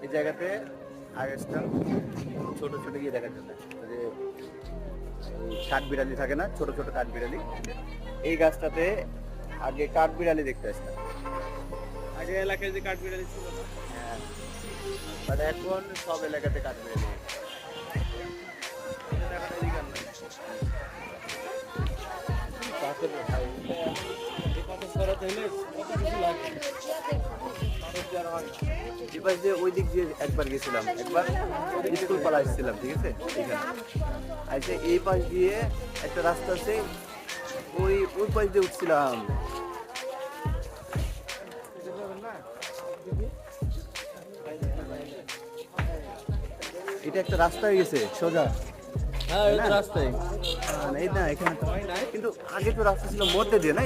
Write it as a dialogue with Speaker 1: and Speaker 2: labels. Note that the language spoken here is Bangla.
Speaker 1: এই জায়গাতে আগে আসতাম ছোট ছোট গিয়ে দেখার জন্য, যে কাঠ বিড়ালি থাকে না, ছোট ছোট কাঠ বিড়ালি, এই গাছটাতে আগে কাঠ বিড়ালি দেখতে আসতাম।
Speaker 2: আগে এলাকায় যে কাঠবিড়ালি ছিল না।
Speaker 1: হ্যাঁ, বাট এখন সব এলাকাতে কাঠ বিড়ালি। এবার যে ওই দিক দিয়ে একবার গেছিলাম, একবার স্কুল পালা আসছিলাম, ঠিক আছে, এখানে আচ্ছা এই পাশ দিয়ে একটা রাস্তা আছে, ওই ওই পাশ দিয়ে উঠছিলাম। এটা একটা রাস্তা হয়ে গেছে সোজা।
Speaker 2: হ্যাঁ, এই তো রাস্তায়।
Speaker 1: এই না এখানে তো, কিন্তু আগে তো রাস্তা ছিল মধ্যে দিয়ে না।